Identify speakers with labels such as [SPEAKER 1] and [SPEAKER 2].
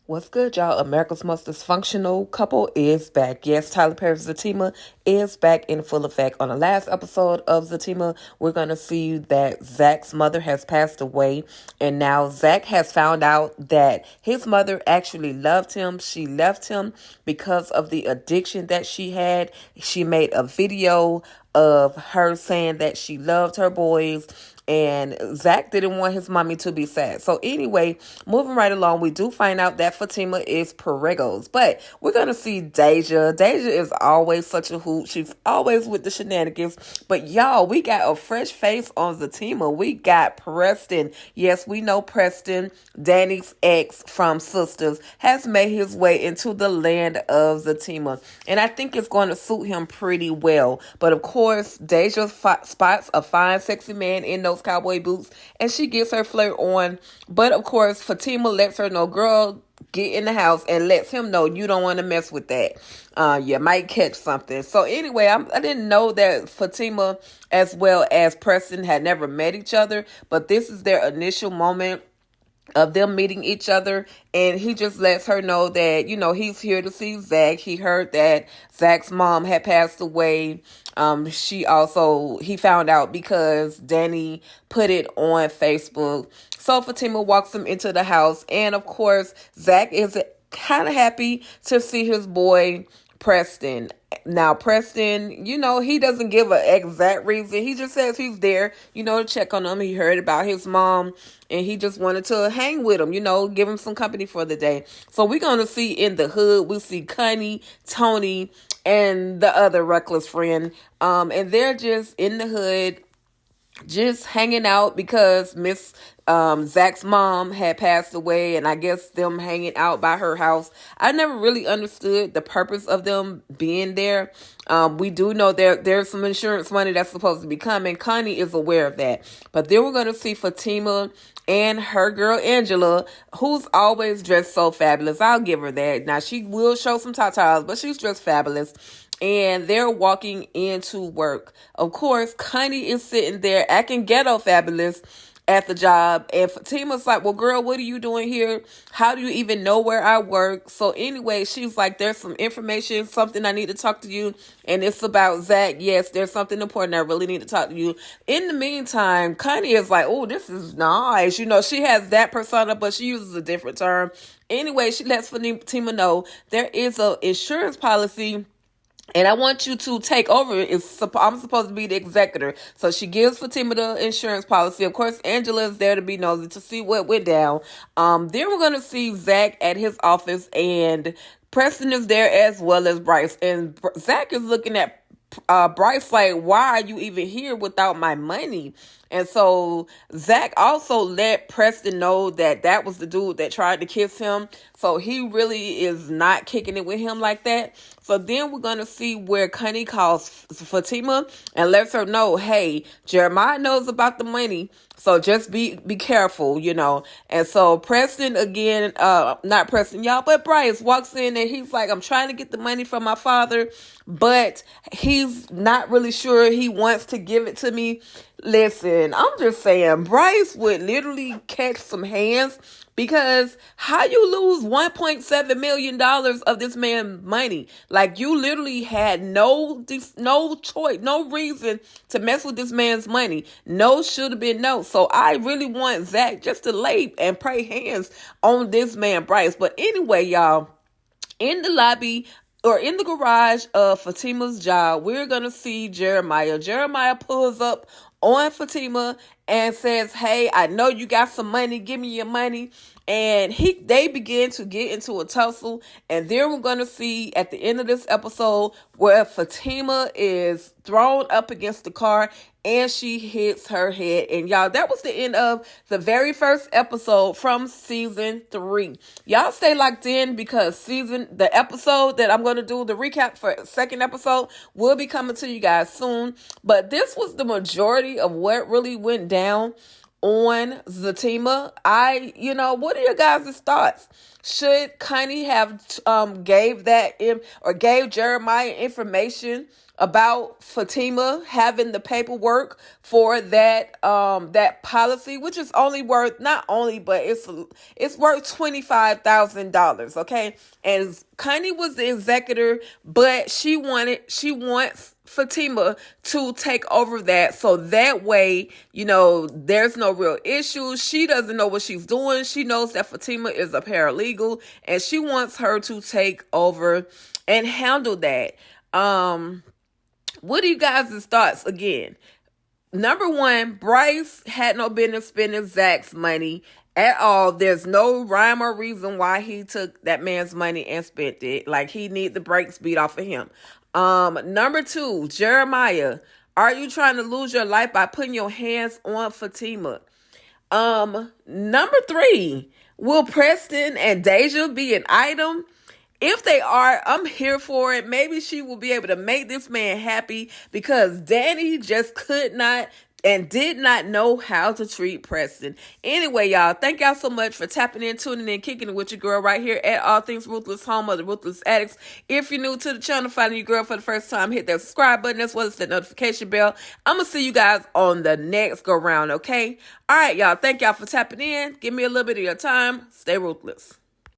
[SPEAKER 1] What's good, y'all? America's most dysfunctional couple is back. Yes, Tyler Perry's Zatima is back in full effect. On the last episode of Zatima, we're going to see that Zach's mother has passed away. And now Zach has found out that his mother actually loved him. She left him because of the addiction that she had. She made a video of her saying that she loved her boys, and Zach didn't want his mommy to be sad. So anyway, moving right along, we do find out that Fatima is Perregos, but we're going to see Deja. Deja is always such a hoot. She's always with the shenanigans. But y'all, we got a fresh face on Zatima. We got Preston. Yes, we know Preston, Danny's ex from Sisters, has made his way into the land of Zatima. And I think it's going to suit him pretty well. But of course, Deja spots a fine, sexy man in those cowboy boots, and she gets her flirt on. But of course, Fatima lets her know, girl, get in the house, and lets him know you don't want to mess with that. You might catch something. So anyway, I didn't know that Fatima as well as Preston had never met each other, but this is their initial moment of them meeting each other, and he just lets her know that, he's here to see Zach. He heard that Zach's mom had passed away. He found out because Danny put it on Facebook. So Fatima walks him into the house, and of course, Zach is kind of happy to see his boy Preston. Now, Preston, he doesn't give an exact reason. He just says he's there, to check on him. He heard about his mom, and he just wanted to hang with him, give him some company for the day. So we're going to see in the hood, we see Connie, Tony, and the other reckless friend. And they're just in the hood, just hanging out because Miss Zach's mom had passed away, and I guess them hanging out by her house. I never really understood the purpose of them being there. We do know there's some insurance money that's supposed to be coming. Connie is aware of that. But then we're going to see Fatima and her girl Angela, who's always dressed so fabulous. I'll give her that. Now, she will show some tatas, but she's dressed fabulous. And they're walking into work. Of course, Connie is sitting there acting ghetto fabulous at the job. And Fatima's like, well, girl, what are you doing here? How do you even know where I work? So anyway, she's like, there's some information, something I need to talk to you. And it's about Zach. Yes, there's something important I really need to talk to you. In the meantime, Connie is like, oh, this is nice. She has that persona, but she uses a different term. Anyway, she lets Fatima know there is an insurance policy, and I want you to take over. I'm supposed to be the executor. So she gives Fatima the insurance policy. Of course, Angela is there to be nosy to see what went down. Then we're going to see Zach at his office, and Preston is there as well as Bryce. And Zach is looking at Bryce like, why are you even here without my money? And so Zach also let Preston know that was the dude that tried to kiss him. So he really is not kicking it with him like that. So then we're going to see where Connie calls Fatima and lets her know, hey, Jeremiah knows about the money. So just be careful, And so Preston again, not Preston, y'all, but Bryce walks in and he's like, I'm trying to get the money from my father, but he's not really sure he wants to give it to me. Listen, I'm just saying, Bryce would literally catch some hands, because how you lose $1.7 million of this man's money? Like, you literally had no choice, no reason to mess with this man's money. No should have been no. So I really want Zach just to lay and pray hands on this man, Bryce. But anyway, y'all, in the lobby or in the garage of Fatima's job, we're going to see Jeremiah. Jeremiah pulls up on Fatima and says, hey, I know you got some money. Give me your money. And they begin to get into a tussle. And then we're going to see at the end of this episode where Fatima is thrown up against the car and she hits her head. And y'all, that was the end of the very first episode from season 3. Y'all stay locked in, because the episode that I'm going to do, the recap for second episode, will be coming to you guys soon. But this was the majority of what really went down on Zatima. What are your guys' thoughts? Should Connie have gave Jeremiah information about Fatima having the paperwork for that policy, which is only worth, not only, but it's worth $25,000. Okay, and Connie was the executor, but she wants Fatima to take over that, so that way, there's no real issues. She doesn't know what she's doing. She knows that Fatima is a paralegal, and she wants her to take over and handle that. What are you guys' thoughts? Again, number one, Bryce had no business spending Zach's money at all. There's no rhyme or reason why he took that man's money and spent it. Like, he need the brakes beat off of him. Number two, Jeremiah, are you trying to lose your life by putting your hands on Fatima? Number three, will Preston and Deja be an item? If they are, I'm here for it. Maybe she will be able to make this man happy, because Danny just could not and did not know how to treat Preston. Anyway, y'all, thank y'all so much for tapping in, tuning in, kicking it with your girl right here at All Things Ruthless, home of the Ruthless Addicts. If you're new to the channel, finding your girl for the first time, hit that subscribe button as well as the notification bell. I'm going to see you guys on the next go round, okay? All right, y'all, thank y'all for tapping in. Give me a little bit of your time. Stay ruthless.